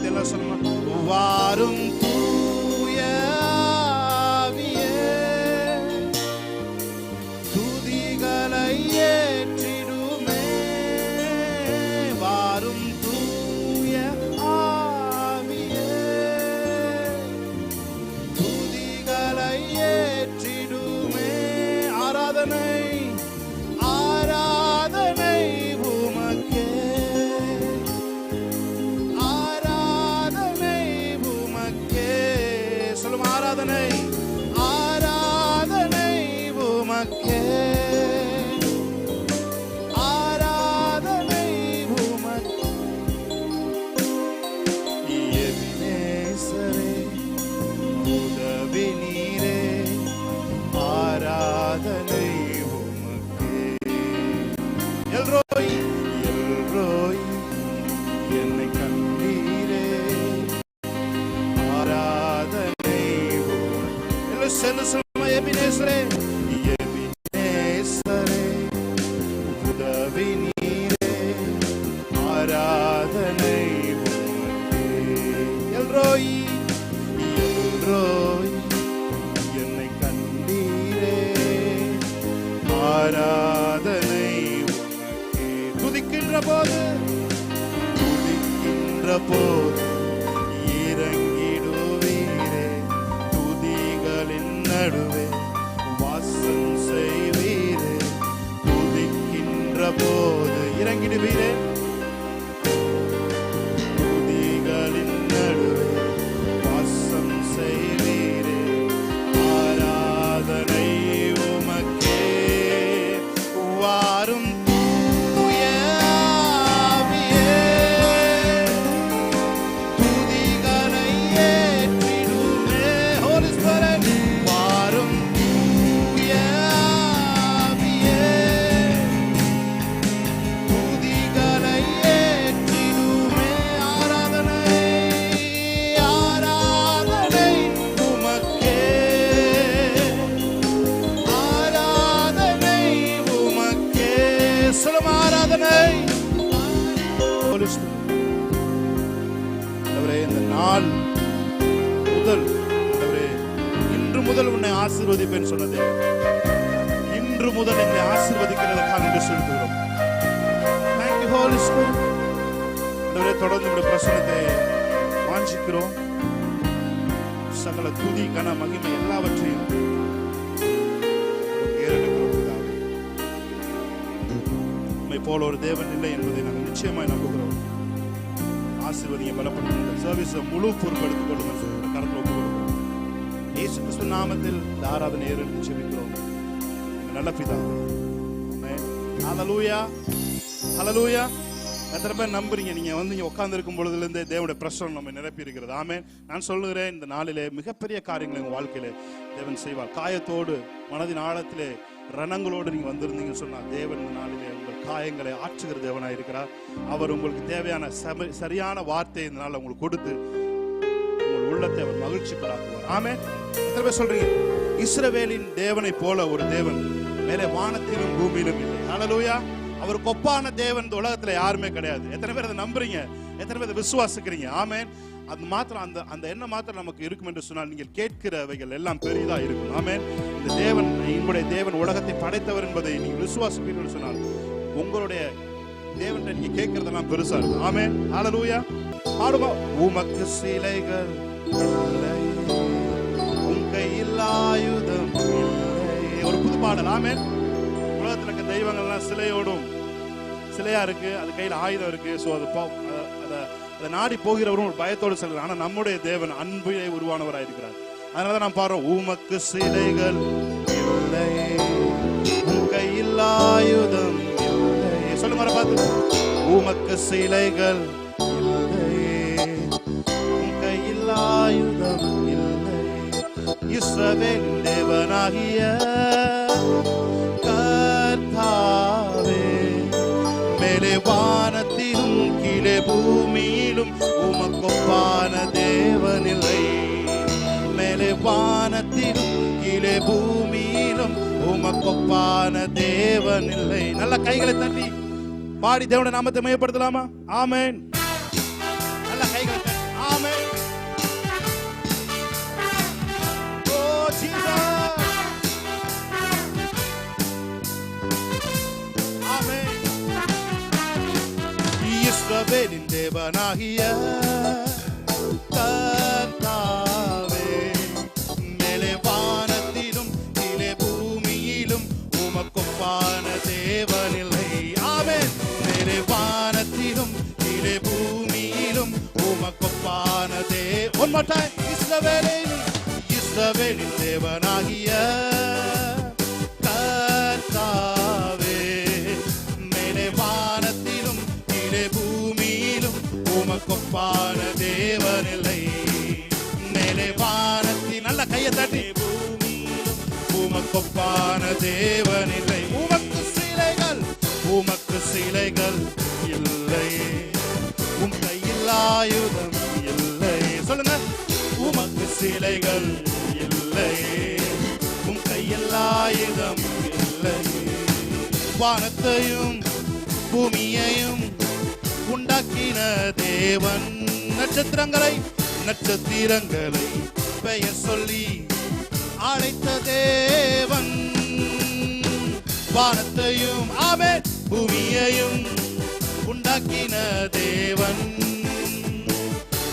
சக்தி எல்லாம் சொல்லணும். வாரும் தூய ஆவியே, துதிகளை ஏற்றிடுமே. வாரும் தூய ஆவியே, துதிகளை ஏற்றிடுமே. ஆராதனை ஆராதனை உமக்கே, ஆராதனை உமக்கே. சொல்லும் ஆராதனை ஆராதனை உமக்கே, ஆராதனை உமக்கே. எபினேசரே உதவி நீரே, ஆராதனை உமக்கே. எல்ரோய் எல்ரோய் என்னை கண்டீரே, ஆராதனை உமக்கே. செல்லுமா எபினேசரே, எபினேசரே உதவி நீரே, ஆராதனை உமக்கே. எல்ரோய் எல்ரோய் என்னை கண்டீரே, ஆராதனை உமக்கே. துதிக்கின்ற போது இறங்கிடுவீரே, துதிகளின் நடுவே வாசம் செய்வீரே. துதிக்கின்ற போது இறங்கிடுவீரே, துதிகளின் நடுவே வாசம் செய்வீரே. ஆராதனை உமக்கே. வாரும் தூய ஆவியே, துதிகளை ஏற்றிடுமே. Holy Spirit, வாரும் தூய ஆவியே, துதிகளை ஏற்றிடுமே. ஆராதனை ஆராதனை உமக்கே, ஆராதனை உமக்கே. சொல்லும் ஆராதனை. Holy Spirit, ஆண்டவரே, இந்த நாள் முதல் ஆண்டவரே, இன்று முதல் உன்னை ஆசீர்வதிப்பேன் சொன்னதே, இன்று முதல் என்னை ஆசீர்வதிக்கிறதுக்காக நன்றி செலுத்துகிறோம். Thank you, Holy Spirit. ஆண்டவரே, தொடர்ந்து உடைய பிரசன்னத்தை வாஞ்சிக்கிறோம். சகல துதி கன மகிமை எல்லாவற்றையும் ஏறெடுக்கிறோம் பிதாவே. உம்மை போல ஒரு தேவன் இல்லை என்பதை நாங்கள் நிச்சயமாய் நம்புகிறோம். ஆசீர்வதியை பலப்படுத்தும் சர்வீஸ் முழு பொறுப்பெடுத்துக் கொள்ளுங்கள். கரத்தில் ஒப்புக் கொடுக்கிறோம். இயேசு கிறிஸ்து நாமத்தில் இந்த ஆராதனை ஏறெடுத்து செபிக்கிறோம் எங்கள் நல்ல பிதாவே. ஆமென். ஹல்லேலூயா, ஹல்லேலூயா. எத்தனை பேர் நம்புறீங்க? நீங்க வந்து இங்க உட்கார்ந்து இருக்கும் பொழுதுலேருந்தே தேவனுடைய பிரசன்னம் நம்ம நிரப்பி இருக்கிறது. ஆமென். நான் சொல்லுகிறேன், இந்த நாளிலே மிகப்பெரிய காரியங்களை உங்க வாழ்க்கையிலே தேவன் செய்வார். காயத்தோடு மனதின் ஆழத்திலே ரணங்களோடு நீங்க வந்திருந்தீங்கன்னு சொன்னா, தேவன் இந்த நாளிலே உங்கள் காயங்களை ஆற்றுகிற தேவனாய் இருக்கிறார். அவர் உங்களுக்கு தேவையான சரியான வார்த்தையை இந்த நாளில் உங்களுக்கு கொடுத்து உங்கள் உள்ளத்தை அவர் மகிழ்ச்சிப்படாக்குவார். ஆமென். எத்தனை பேர் சொல்றீங்க, இஸ்ரவேலின் தேவனை போல ஒரு தேவன் மேலே வானத்திலும் பூமியிலும் இல்லை. ஹல்லேலூயா. அவர் கொப்பான தேவன் இந்த உலகத்துல யாருமே கிடையாது. எத்தனை பேர் அதை நம்புறீங்க? எத்தனை பேர் அதை விசுவாசிக்கிறீங்க? ஆமென். அது மாத்திரம் அந்த எண்ணம் மாத்திரம் நமக்கு இருக்கும் என்று சொன்னால், நீங்கள் கேட்கிறவைகள் எல்லாம் பெரிதா இருக்கும். ஆமென். இந்த தேவன், என்னுடைய தேவன் உலகத்தை படைத்தவர் என்பதை நீங்கள் விசுவாசிப்பீர்கள் சொன்னால், உங்களுடைய தேவன் நீங்க கேட்கறதெல்லாம் பெருசா இருக்கும். ஆமென். ஹல்லேலூயா. பாடுமா. உமக்கு சிலைகள் இல்லை, உன் கையில் ஆயுதம் இல்லை. ஒரு புது பாடல். ஆமென். உலகத்துல இருக்க தெய்வங்கள்லாம் சிலையோடும் சிலையா இருக்கு, அது கையில் ஆயுதம் இருக்கு. ஸோ அதை நாடி போகிறவரும் ஒரு பயத்தோடு செல்கிறார். ஆனால் நம்முடைய தேவன் அன்பிலே உருவானவராயிருக்கிறார். அதனாலதான் நான் பாடுறோம், உமக்கு சிலைகள் இல்லை, உன் கையில் ஆயுதம் இல்லை. சொல்லுங்க பார்த்து, உமக்கு சிலைகள் இல்லை, உன் கையில் ஆயுதம் இல்லை. இஸ்ரவேல் தேவனாகிய கர்த்தாவே, மேலே வானத்திலும் கீழே பூமியிலும் உமக்கொப்பான தேவனில்லை. மேலே வானத்திலும் கீழே பூமியிலும் உமக்கொப்பான தேவனில்லை. நல்ல கைகளை தட்டி பாடி தேவனுடைய நாமத்தை மையப்படுத்தலாமா? ஆமென். நல்ல கைகளை தட்டி ஆமென். Oh Jesus. ஆமென். இஸ்ரவேலின் தேவனாகிய கர்த்தாவே, மேலே வானத்திலும் கீழே பூமியிலும் உமக்கொப்பான தேவனில்லை. ஆமென். மேலே வானத்திலும் கீழே பூமியிலும் உமக்கொப்பான One more time. இஸ்ரவேலின் தேவனாகிய கர்த்தாவே, மேலே வானத்திலும் கீழே பூமியிலும் உமக்கொப்பான தேவனில்லை. மேலே வானத்தின் நல்ல கையை தட்டி பூமியிலும் உமக்கொப்பான தேவனில்லை. உமக்கு சிலைகள் இல்லை, உம் கையில் ஆயுதம் இல்லை. சொல்லுங்க. உமக்கு சிலைகள் இல்லை, உம் கையில் ஆயுதம் இல்லை. வானத்தையும் பூமியையும் உண்டாக்கின தேவன், நட்சத்திரங்களை பெயர் சொல்லி அழைத்த தேவன். வானத்தையும் ஆமென் பூமியையும் உண்டாக்கின தேவன்,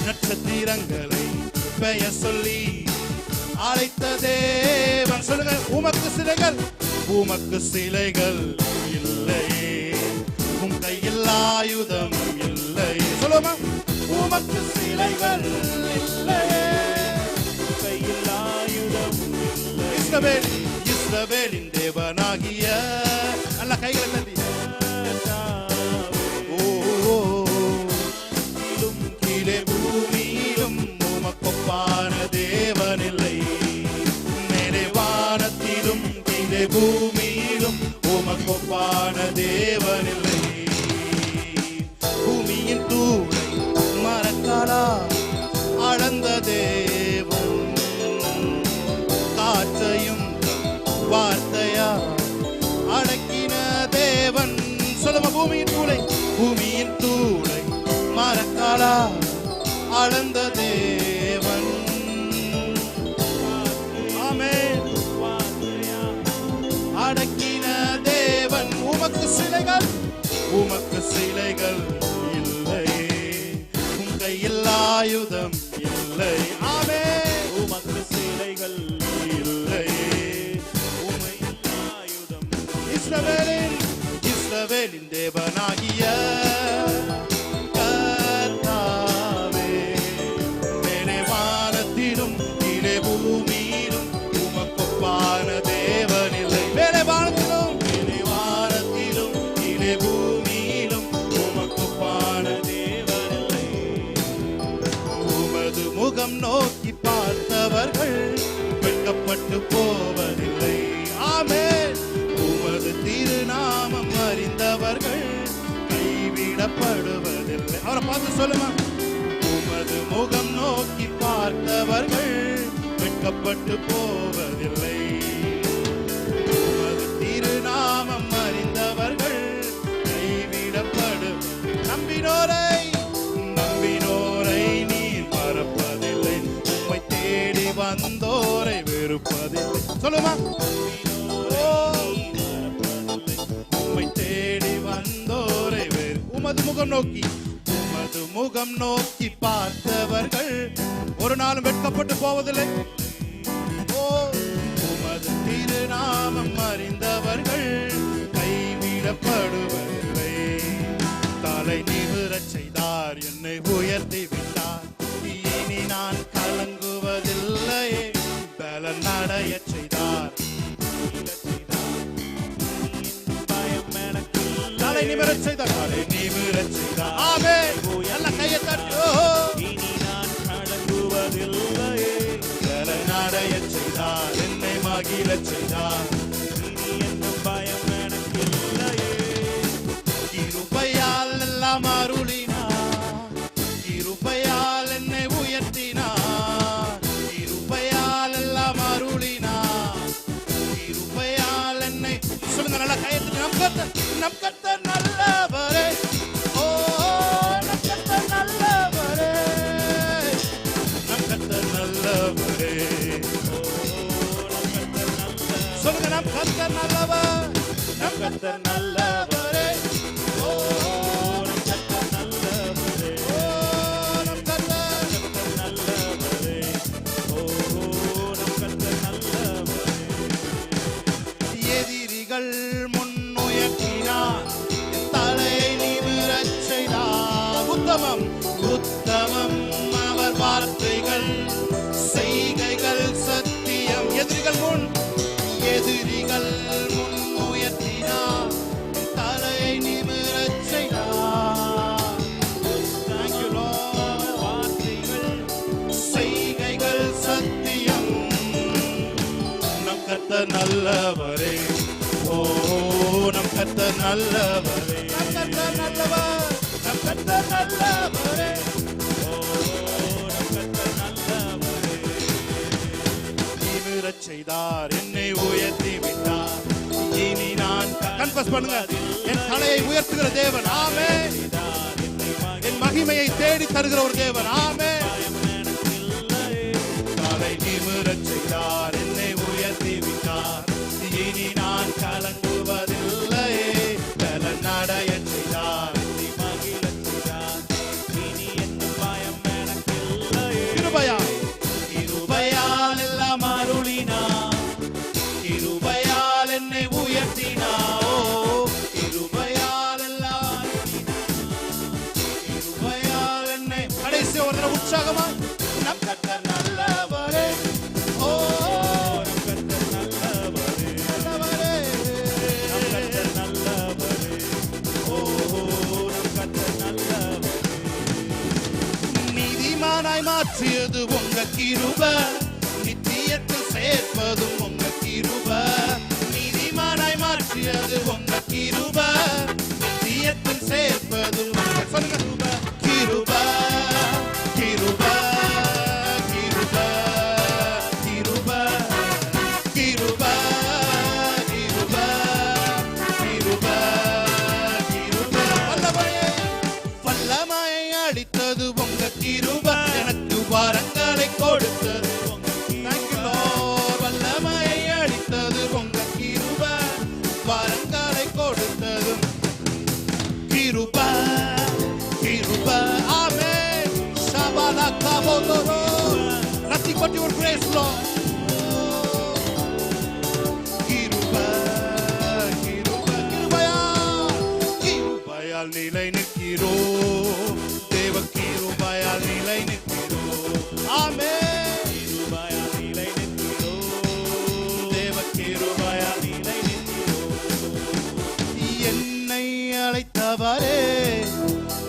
நட்சத்திரங்களை பெயர் சொல்லி அழைத்த தேவன். சொல்லுங்க. உமக்கு சிலைகள் இல்லை, உம் கையில் ஆயுதம் இல்லை. சொல்லுமா. உமக்கு சிலைகள் இல்லை, கையில் ஆயுதம் இல்லை. இஸ்ரவேலின் தேவனாகிய நல்ல கைகளை தட்டி கீழே பூமியிலும் உமக்கொப்பான தேவனில்லை. மேலே வானத்திலும் கீழே பூமியிலும் உமக்கொப்பான தேவனில்லை. பூமியின் தூளை மரக்காலா அளந்த தேவன், காற்றையும் வார்த்தையா அடக்கின தேவன். சொல்லுமா. பூமியின் தூளை மரக்காலா அளந்த தேவன். ஆமென். அடக்கின தேவன். உமக்கு சிலைகள் இல்லை, உம் கையில் ஆயுதம் இல்லை. ஆமென். உமக்கு சிலைகள் இல்லை, உமையில் ஆயுதம். இஸ்ரவேலின் தேவனாகிய கர்த்தாவே, மேலே வானத்திலும் கீழே பூமியிலும் உமக்கொப்பான தேவனில்லை. மேலே வானத்திலும் கீழே பூமியிலும் உமக்கொப்பான தேவனில்லை. உமது முகம் நோக்கி பார்த்தவர்கள் வெட்கப்பட்டு போவதில்லை. ஆமென். உமது திருநாமம் அறிந்தவர்கள் கைவிடப்படுவதில்லை. அவரை பார்த்து சொல்லுமா. உமது முகம் நோக்கி பார்த்தவர்கள் வெட்கப்பட்டு போவதில்லை. உமது திருநாமம் அறிந்தவர்கள் கைவிடப்படும். நம்பினோரை நீர் மறப்பதில்லை, உம்மை தேடி வந்தோரை வெறுப்பதில்லை. சொல்லுமா. உம்மை தேடி வந்தோரை உமது முகம் நோக்கி பார்த்தவர்கள் ஒரு நாளும் வெட்கப்பட்டு போவதில்லை. உமது திருநாமம் அறிந்தவர்கள் கைவிடப்படுவதில்லை. தலை நிமிரச் செய்தார், என்னை உயர்த்தி விட்டார். இனி நான் கலங்குவதில்லை. பலன் அடையச் செய்தார். தலை நிமிரச் செய்தார். ஆமென். நல்ல கையை தட்டி. இனி நான் கலங்குவதில்லை. பலன் அடையச் செய்தார், என்னை மகிழச் செய்தார். இனி என்னும் பயம் எனக்கு இல்லையே. கிருபையால் எல்லாம் அருளினார், கிருபையால் என்னை உயர்த்தினார். கிருபையால் எல்லாம் அருளினார், கிருபையால் என்னை. சொல்லுங்க. நல்ல கையை தட்டி. நம் கர்த்தர் நல்லவரே. ஓ நம் கர்த்தர் நல்லவரே. நம் கர்த்தர் நல்லவர், நம் கர்த்தர் நல்லவரே. ஓ நம் கர்த்தர் நல்லவரே, ஓ நம் கர்த்தர் நல்லவரே, ஓ நம் கர்த்தர் நல்லவரே. எதிரிகள் முன்னுயர்த்தினார், தலையை நிமிரச் செய்தார். உத்தமம் உத்தமம் அவர் வார்த்தைகள், செய்கைகள் சத்தியம். எதிரிகள் முன் உயர்த்தினார், தலையை நிமிரச் செய்தார். Thank you Lord. வார்த்தைகள் செய்கைகள் சத்தியம். நம் கர்த்தர் நல்லவரே, ஓ நம் கர்த்தர் நல்லவரே, நம் கர்த்தர் நல்லவர், நம் கர்த்தர் நல்லவரே, ஓ நம் கர்த்தர் நல்லவரே. நிமிரச் செய்தார், என்னை உயர்த்தி விட்டார். இனி நான் கன்ஃபஸ் பண்ணுங்க, என் தலையை உயர்த்துகிற தேவன். ஆமென். என் மகிமையை தேடி தருகிற ஒரு தேவன். ஆமென். தலை நிமிரச் செய்தார், என்னை உயர்த்தி விட்டார். இனி நான் கலங்குவதில்லை. பலன் அடையச் செய்தார், என்னை மகிழச் செய்தார். இனி என் பயம் எனக்கில்லை. கிருபையால் கிருபையால் எல்லாம் அருளினார், கிருபையால் என்னை உயர்த்தினார். ஓ கிருபையால் எல்லாம் அருளினார், கிருபையால் என்னை. கடைசி ஒரு தடவை உற்சாகமா, நம் கர்த்தர் நல்லவரே, ஓ நம் கர்த்தர் நல்லவரே, நல்லவரே, நம் கர்த்தர் நல்லவரே, ஓ நம் கர்த்தர் நல்லவரே. நீதிமானாய் மாற்றியது உங்க கிருபை, நித்தியத்தில் சேர்ப்பதும் உங்க கிருபை. நீதிமானாய் மாற்றியது உங்க கிருபை, நித்தியத்தில் சேர்ப்பதும் உங்க. சொல்லுங்க, கிருபை கிருபை கிருபை கிருபை கிருபை கிருபை கிருபை கிருபை. வல்லமையை வல்லமையை அளித்தது உங்க கிருபை, எனக்கு வரங்களை கொடுத்தது உங்க. Thank you Lord. வல்லமையை அளித்தது உங்க கிருபை, வரங்களை கொடுத்ததும் கிருபை கிருபை. ஆமென். ஷபலகபோதரோ. Nothing but your grace Lord. கிருபை கிருபை கிருபையால், கிருபையால் நிலை நிற்கிறோம். தேவ கிருபையால் நிலை நிற்கிறோம். ஆமென். கிருபையால் நிலை நிற்கிறோம். தேவ கிருபையால் நிலை நிற்கிறோம். என்னை அழைத்தவரே,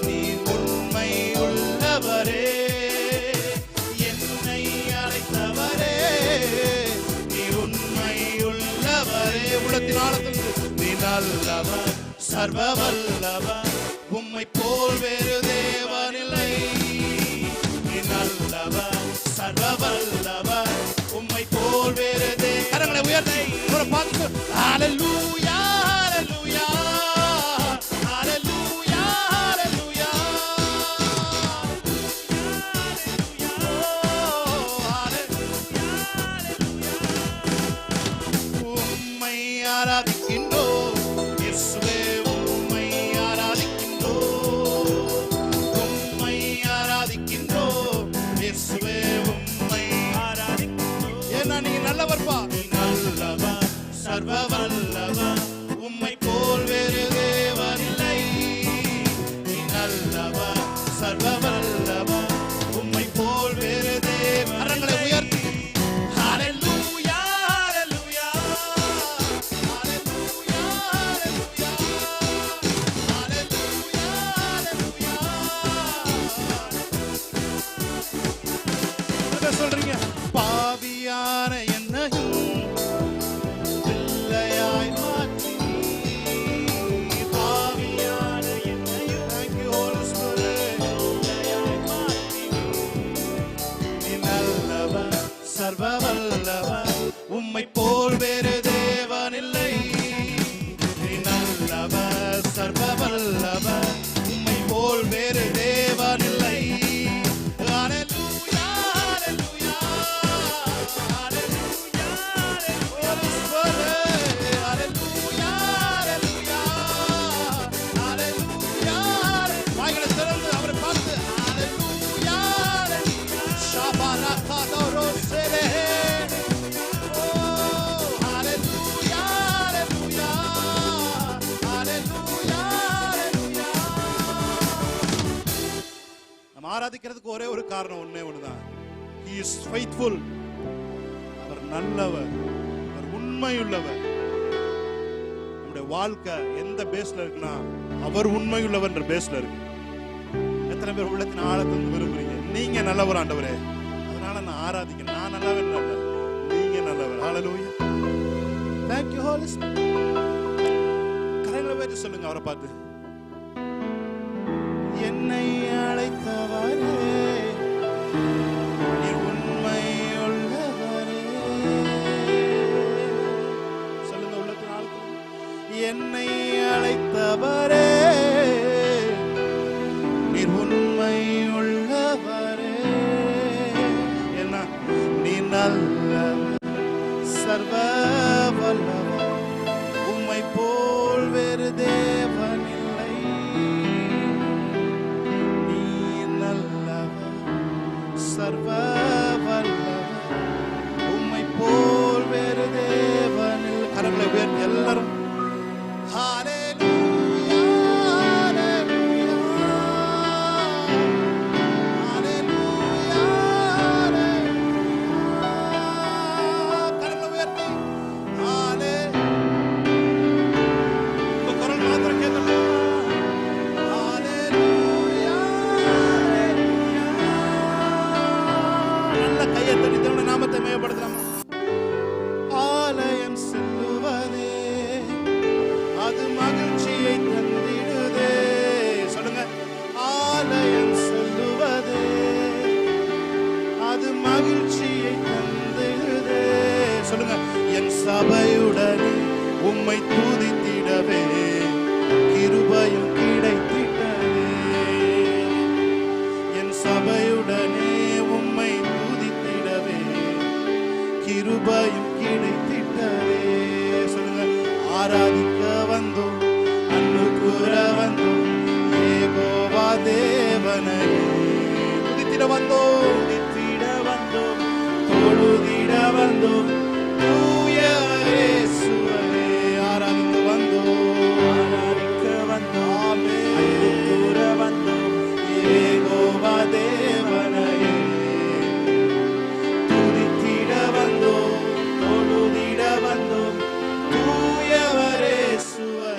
நீர் உண்மை உள்ளவரே. என்னை அழைத்தவரே, நீர் உண்மை உள்ளவரே. உள்ளத்தின் ஆழத்திலிருந்து நீ நல்லவர், சர்வ வல்லவர், உம்மை போல் வேறு தேவனில்லை. நீ நல்லவர், சர்வ வல்லவர், உம்மை போல் வேறு தேவன். கரங்களை உயர்த்தி ஒரு பாட்டு. ஹalleluya ஹalleluya ஹalleluya ஹalleluya ஹalleluya. உம்மை ஆராதிக்கின்றோம் இயேசுவே, உம்மை ஆராதிக்கின்றோம், உம்மை ஆராதிக்கின்றோம் இயேசுவே, உம்மை ஆராதிக்கின்றோம். ஏன்னா நீங்க நல்லவர்ப்பா. நீ நல்லவர், சர்வ வல்லவர், உம்மை போல் வேறு தேவனில்லை. நீ நல்லவர், சர்வ வல்லவர், உம்மை போல் வேறு தேவன். கரங்களை உயர்த்தி ஹalleluya ஹalleluya ஹalleluya ஹalleluya ஹalleluya. சொல்றீங்க, பாவியான என்னையும் பிள்ளையாய் மாற்றி ஆராதிக்கிறதுக்கு ஒரே ஒரு காரணம், ஒண்ணே ஒண்ணுதான். He is faithful. அவர் நல்லவர், அவர் உண்மையுள்ளவர். நம்முடைய வாழ்க்கை எந்த பேஸ்ல இருக்குன்னா அவர் உண்மையுள்ளவர் என்ற பேஸ்ல இருக்கு. எத்தனை பேர் உள்ளத்தின் ஆழத்திலிருந்து விரும்புறீங்க, நீங்க நல்லவர் ஆண்டவரே, அதனால நான் ஆராதிக்கிறேன், நான் நல்லவன் அல்ல, நீங்க நல்லவர். ஹல்லேலூயா. Thank you Holy Spirit. கரையில போய் சொல்லுங்க அவரை பார்த்து, என்னை அழைத்தவரே நீர் உண்மையுள்ளவரே. சொல்லுங்க உள்ளத்தின் ஆழத்தில், என்னை அழைத்தவரே நீர் உண்மையுள்ளவரே. என்ன நீ நல்லவர், சர்வ வல்லவர், உம்மை போல் வேறு தேவன் இல்லை. நீ நல்லவர், சர்வ வல்லவர், உம்மை போல் வேறு தேவன் இல்லை. கரங்களை உயர்த்தி எல்லாரும் நாமத்தை மேம்படுத்தலாமா? ஆலயம் செல்லுவதே அது மகிழ்ச்சியை தந்திடுதே. சொல்லுங்க, ஆலயம் செல்லுவதே அது மகிழ்ச்சியை தந்திடுதே. சொல்லுங்க, என் சபையுடனே உம்மை துதித்திடவே கிருபையும் கிடைத்திட்டதே. என் சபையுடனே உம்மை துதித்திடவே கிருபையும் கிடைத்திட்டதே. சொல்லுங்க, ஆராதிக்க வந்தோம், அன்பு கூற வந்தோம், யெகோவா தேவனை துதித்திட வந்தோம், துதித்திட வந்தோம், தொழுதிட வந்தோம், தூய இயேசுவே. ஆராதிக்க வந்தோம், ஆராதிக்க வந்தோம், அன்பு கூற வந்தோம், யெகோவா தேவனை துதித்திட வந்தோம், தொழுதிட வந்தோம், தூயவர் இயேசுவே.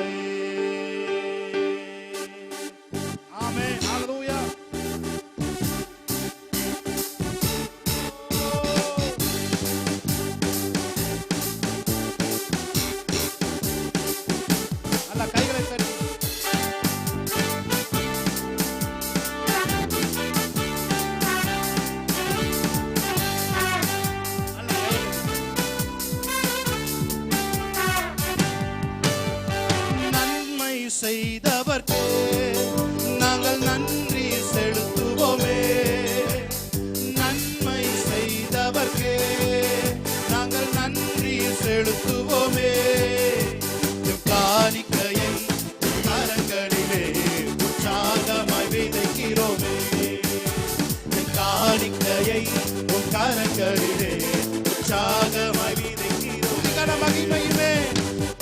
ஆமென். ஹல்லேலூயா. அல்ல கைகளை தட்டி செய்தவர்க்கே நாங்கள் நன்றி செலுத்துவோமே. நன்மை செய்தவர்க்கே நாங்கள் நன்றி செலுத்துவோமே. காணிக்கையை கரங்களிலே உற்சாகமாய் விதைக்கிறோமே. காணிக்கையை உன் கரங்களிலே உற்சாகமாய் விதைக்கிறோம். துதிகன மகிமையுமே,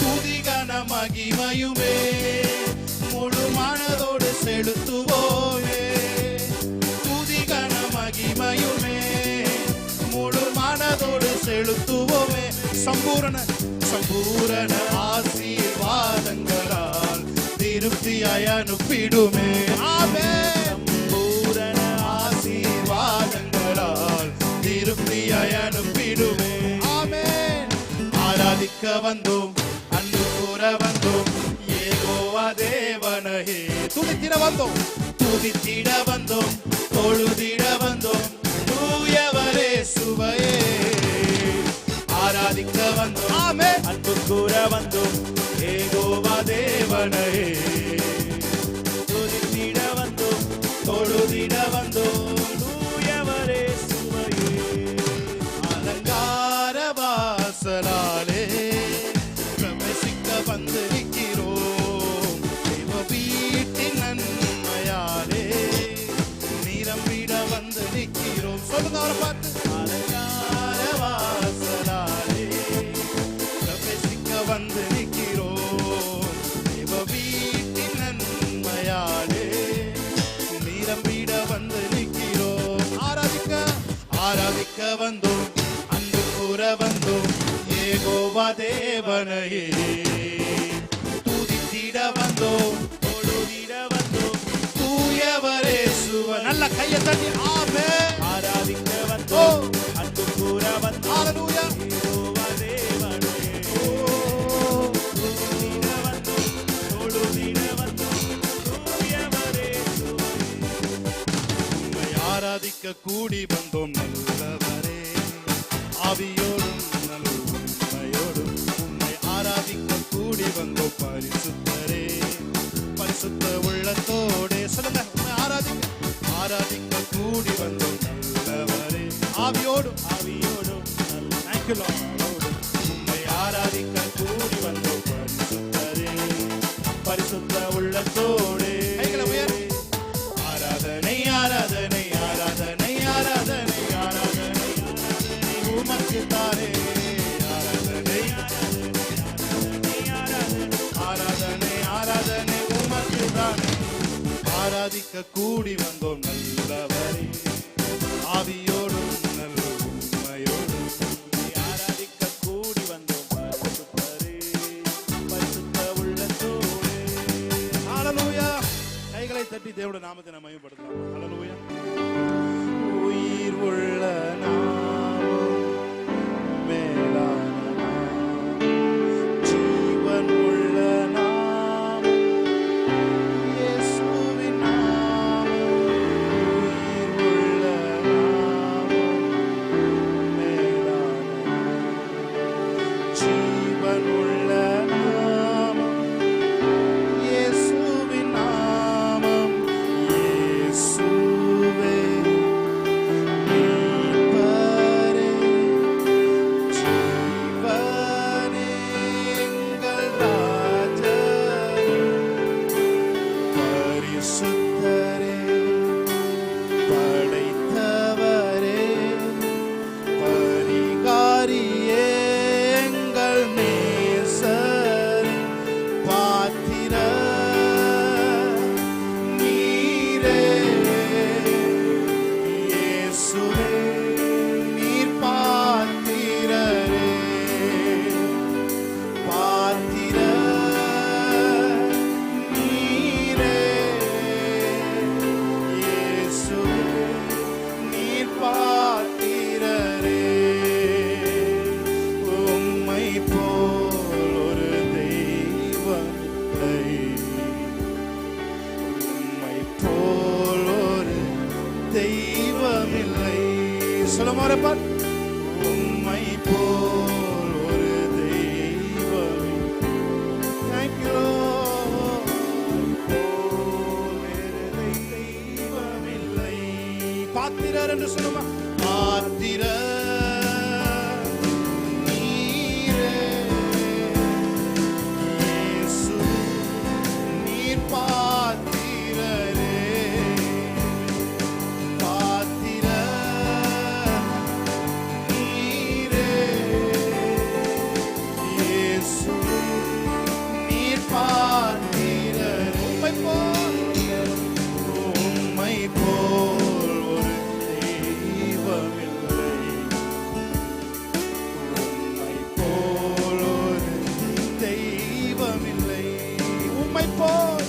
துதிகன மகிமையுமே முழு மனதோடு செலுத்துவோமே. துதிகன மகிமையுமே முழு மனதோடு செலுத்துவோமே. சம்பூரண சம்பூரண ஆசீர்வாதங்களால் திருப்தியாய் அனுப்பிடுமே. ஆமென். சம்பூரண ஆசீர்வாதங்களால் திருப்தியாய் அனுப்பிடுமே. ஆமென். ஆராதிக்க வந்தோம், அன்பு கூற வந்தோம், யெகோவா தேவனையே துதித்திட வந்தோம், துதித்திட வந்தோம், தொழுதிட வந்தோம், தூயவர் இயேசுவையே. ஆராதிக்க வந்தோம், ஆமென், அன்பு கூற வந்தோம், யெகோவா தேவனையே துதித்திட வந்தோம், தொழுதிட வந்தோம், தூயவர் இயேசுவையே. அலங்கார வாசலாலே பிரவேசிக்க வந்திருக்கிறோம். தேவ வீட்டின் நன்மையாலே நிரம்பிட வந்திருக்கிறோம். சொல்லுங்க அவரை பார்த்து, அலங்கார வாசலாலே பிரவேசிக்க வந்திருக்கிறோம். தேவ வீட்டின் நன்மையாலே நிரம்பிட வந்திருக்கிறோம். ஆராதிக்க வந்தோம், அன்பு கூற வந்தோம், யெகோவா தேவனையே துதித்திட வந்தோம், தொழுதிட வந்தோம், தூயவரே சுவ. நல்ல கையை தட்டி ஆமென். ஆராதிக்க வந்தோம், அன்பு கூற வந்தோம், ஹalleluya, யெகோவா தேவனையே துதித்திட வந்தோம், தொழுதிட வந்தோம், தூயவரே சுவ. உம்மை ஆராதிக்க கூடி வந்தோம் நல்லவரே, ஆவியோடும் நல்ல உண்மையோடும் உம்மை ஆராதிக்க கூடி வந்தோம் பரிசுத்தரே, பரிசுத்த உள்ளத்தோடே. சொல்லுங்க, உம்மை ஆராதிக்க கூடி வந்தோம் நல்லவரே, ஆவியோடும் Thank you, Lord. உம்மை ஆராதிக்க கூடி வந்தோம் பரிசுத்தரே, பரிசுத்த உள்ளத்தோடே. கைகளை உயர்த்தி ஆராதனை ஆராதனை ஆராதனை ஆராதனை ஆராதனை உமக்கு தானே. ஆராதனை ஆராதனை ஆராதனை உமக்கு தானே. ஆராதிக்க கூடி வந்தோம் நல்லவரே, ஆவியோடும் நல்ல உண்மையோடும் ஆராதிக்க கூடி வந்தோம் பரிசுத்தரே, பரிசுத்த உள்ளத்தோடே. ஹalleluya. கைகளை தட்டி தேவனுடைய நாமத்தை நாம் மகிமைப்படுத்தலாம். ஹalleluya. உயிர் உள்ள நாமம் மேலான நாமம், ஜீவன் உள்ள நாமம் இயேசுவின் நாமம். உயிர் உள்ள நாமம் மேலான நாமம், ஜீவன் உள்ள நாமம் இயேசுவின் நாமம். இயேசுவே மீட்பரே, ஜீவனே, எங்கள் ராஜரே, பரிசுத்தரே, படைத்தவரே, பரிகாரியே, எங்கள் நேசரே, பாத்திர நீரே. இயேசுவே நீர் பாத்திரரே, பாத்திர நீரே. இயேசுவே நீர் பாத்திரரே. உம்மை போல் ஒரு தெய்வம் இல்லை, உம்மை போல் ஒரு தெய்வம் இல்லை. சொல்ல மாறப்பார். உம்மை போல் ஒரு தெய்வம் இல்லை. Thank you, Lord. போல் வேறு தெய்வம் இல்லை. பாத்திரர் என்று சொல்லுமா, பாத்திரர் நீரே. இயேசு நீர் பாத்திரரே, பாத்திர நீரே. இயேசு நீர் பாத்திரரே. உம்மை போல் ஒரு தெய்வம் இல்லை, உம்மை போல் ஒரு தெய்வம் இல்லை. உம்மை போல்